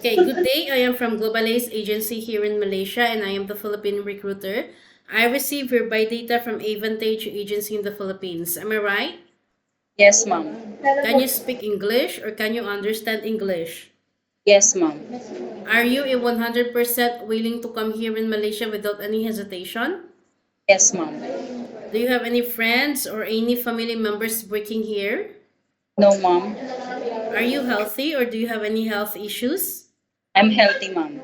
Okay, good day. I am from Global Ace Agency here in Malaysia and I am the Philippine recruiter. I receive your buy data from Avantage Agency in the Philippines. Am I right? Yes, ma'am. Can you speak English or can you understand English? Yes, ma'am. Are you a 100% willing to come here in Malaysia without any hesitation? Yes, ma'am. Do you have any friends or any family members working here? No, ma'am. Are you healthy or do you have any health issues? I'm healthy, ma'am.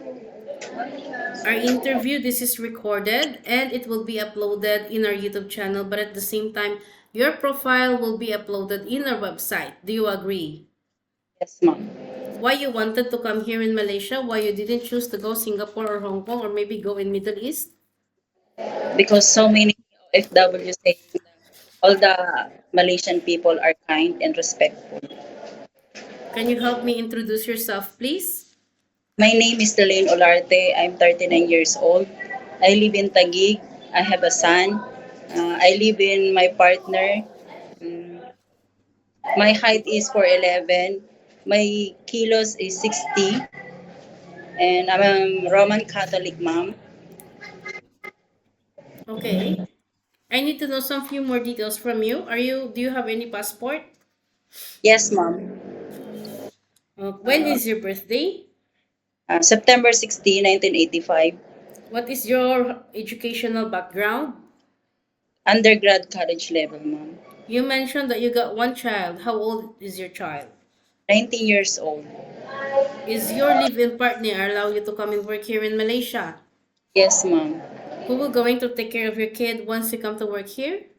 Our interview, this is recorded and it will be uploaded in our YouTube channel, but at the same time, your profile will be uploaded in our website. Do you agree? Yes, ma'am. Why you wanted to come here in Malaysia? Why you didn't choose to go Singapore or Hong Kong or maybe go in Middle East? Because so many OFW say all the Malaysian people are kind and respectful. Can you help me introduce yourself, please? My name is Delaine Olarte. I'm 39 years old. I live in Taguig. I have a son. I live in my partner. Mm, My height is 4'11". My kilos is 60. And I'm a Roman Catholic mom. Okay. I need to know some few more details from you. Do you have any passport? Yes, mom. When is your birthday? September 16, 1985. What is your educational background? Undergrad college level, ma'am. You mentioned that you got one child. How old is your child? 19 years old. Is your live-in partner allow you to come and work here in Malaysia? Yes, ma'am. Who will going to take care of your kid once you come to work here?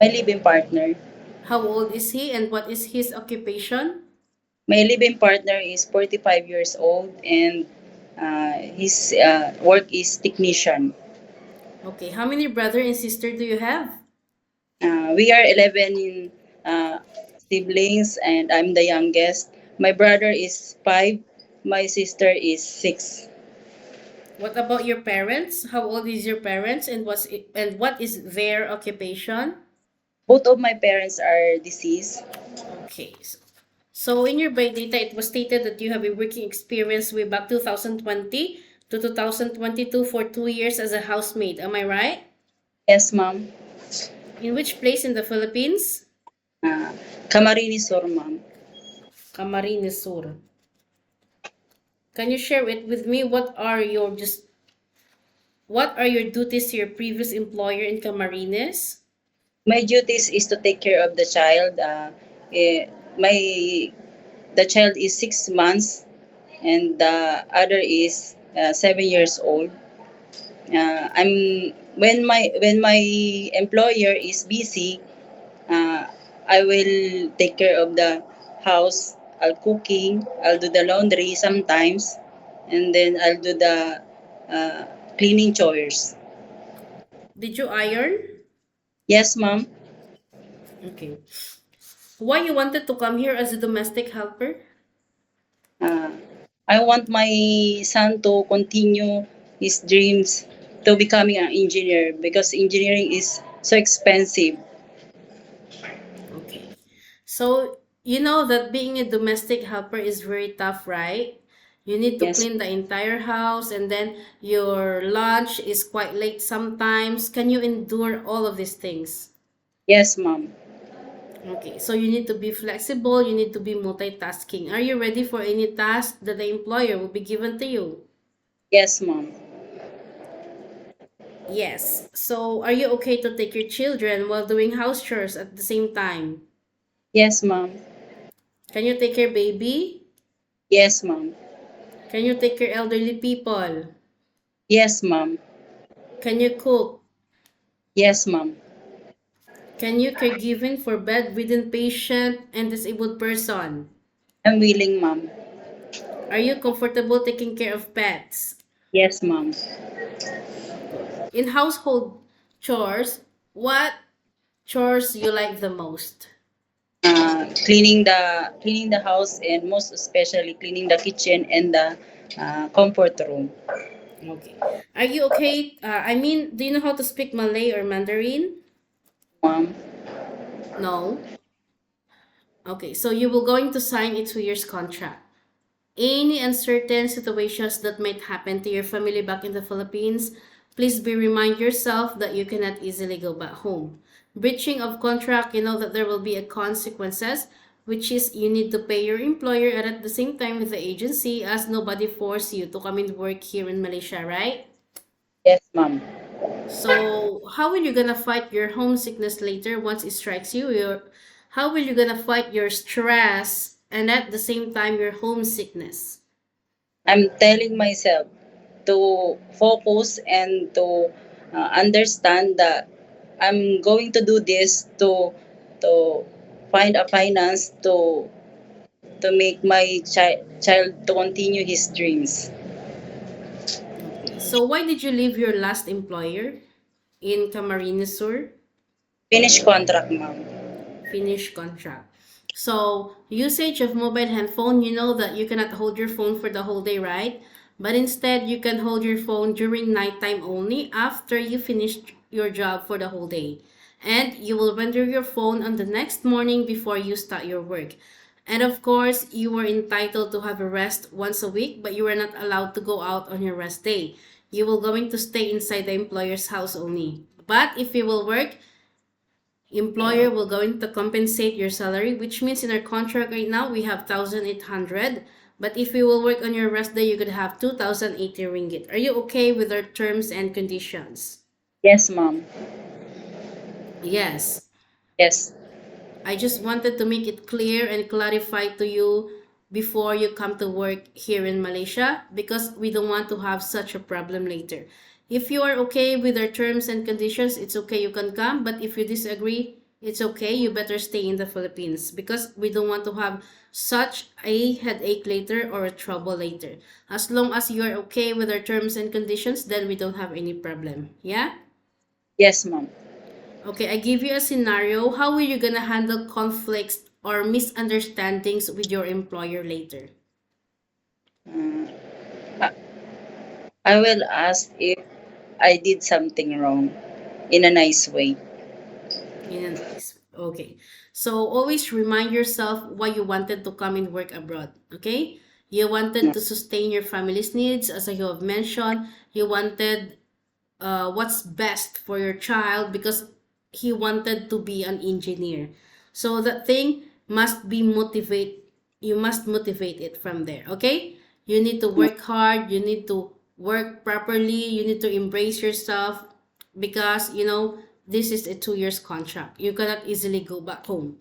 My living partner. How old is he and what is his occupation? My living partner is 45 years old and his work is technician. Okay, how many brother and sister do you have? We are 11 uh, siblings and I'm the youngest. My brother is 5. My sister is 6. What about your parents? How old is your parents and what is their occupation? Both of my parents are deceased. Okay. So in your bio data, it was stated that you have a working experience way back 2020 to 2022 for 2 years as a housemaid. Am I right? Yes, ma'am. In which place in the Philippines? Uh, Camarines Sur, ma'am. Camarines Sur. Can you share it with me? What are your duties to your previous employer in Camarines? My duties is to take care of the child. Eh, my the child is 6 months and the other is 7 years old. When my employer is busy, uh, I will take care of the house. I'll cooking. I'll do the laundry sometimes, and then I'll do the uh, cleaning chores. Did you iron? Yes, ma'am. Okay. Why you wanted to come here as a domestic helper? Uh, I want my son to continue his dreams to becoming an engineer because engineering is so expensive. Okay. So, you know that being a domestic helper is very tough, right? You need to Yes, clean the entire house and then your lunch is quite late sometimes. Can you endure all of these things? yes, ma'am. Okay, so you need to be flexible, you need to be multitasking. Are you ready for any task that the employer will be given to you? Yes, ma'am. Yes. So, are you okay to take your children while doing house chores at the same time? Yes, ma'am. Can you take care baby? Yes, ma'am. Can you take care elderly people? Yes, ma'am. Can you cook? Yes, ma'am. Can you caregiving for bedridden patient and disabled person? I'm willing, ma'am. Are you comfortable taking care of pets? Yes, ma'am. Good. In household chores, what chores you like the most? Cleaning the house and most especially cleaning the kitchen and the comfort room. Okay. Are you okay? Do you know how to speak Malay or Mandarin? Ma'am. No. Okay, so you will going to sign a 2 years contract. Any uncertain situations that might happen to your family back in the Philippines, please remind yourself that you cannot easily go back home. Breaching of contract, you know that there will be a consequences, which is you need to pay your employer and at the same time with the agency as nobody forced you to come and work here in Malaysia, right? Yes, ma'am. So how will you gonna fight your homesickness later once it strikes you? How will you gonna fight your stress and at the same time your homesickness? I'm telling myself to focus and to understand that I'm going to do this to find a finance to make my child to continue his dreams. Okay. So why did you leave your last employer in Camarines Sur? Finish contract, ma'am. Finish contract. So usage of mobile handphone, you know that you cannot hold your phone for the whole day, right? But instead, you can hold your phone during nighttime only after you finish your job for the whole day. And you will render your phone on the next morning before you start your work. And of course, you were entitled to have a rest once a week, but you were not allowed to go out on your rest day. You will going to stay inside the employer's house only. But if you will work, employer will going to compensate your salary, which means in our contract right now we have 1,800. But if you will work on your rest day, you could have 2,080 ringgit. Are you okay with our terms and conditions? Yes, ma'am. Yes. Yes. I just wanted to make it clear and clarify to you before you come to work here in Malaysia because we don't want to have such a problem later. If you are okay with our terms and conditions, it's okay, you can come. But if you disagree, it's okay, you better stay in the Philippines because we don't want to have such a headache later or a trouble later. As long as you are okay with our terms and conditions, then we don't have any problem. Yeah? Yes, ma'am. Okay, I give you a scenario. How are you gonna handle conflicts or misunderstandings with your employer later? Uh, I I will ask if I did something wrong in a nice way. In a nice. Okay. So always remind yourself why you wanted to come and work abroad. Okay? You wanted to sustain your family's needs, as I have mentioned. You wanted what's best for your child because he wanted to be an engineer. So that thing must be motivate. You must motivate it from there. Okay? You need to work hard. You need to work properly. You need to embrace yourself because this is a 2 years contract. You cannot easily go back home.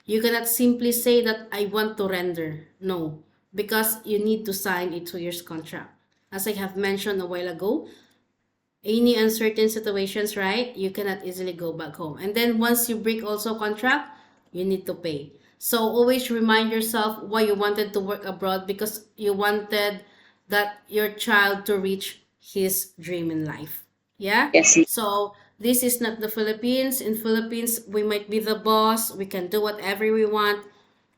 You cannot simply say that I want to render. No, because you need to sign a 2 years contract. As I have mentioned a while ago, any uncertain situations, right? You cannot easily go back home. And then once you break also contract, you need to pay. So always remind yourself why you wanted to work abroad because you wanted that your child to reach his dream in life. Yeah? Yes, So this is not the Philippines. In Philippines, we might be the boss. We can do whatever we want.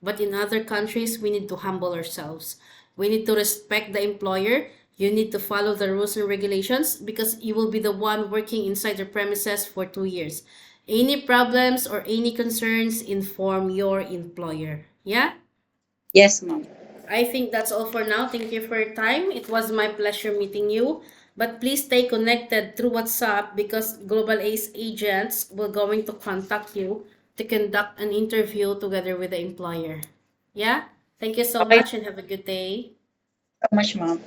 But in other countries, we need to humble ourselves. We need to respect the employer. You need to follow the rules and regulations because you will be the one working inside the premises for 2 years. Any problems or any concerns, inform your employer. Yeah? yes, ma'am. I think that's all for now. Thank you for your time. It was my pleasure meeting you. But please stay connected through WhatsApp because Global Ace agents will going to contact you to conduct an interview together with the employer. Yeah? Thank you so Okay, much and have a good day. so much, ma'am.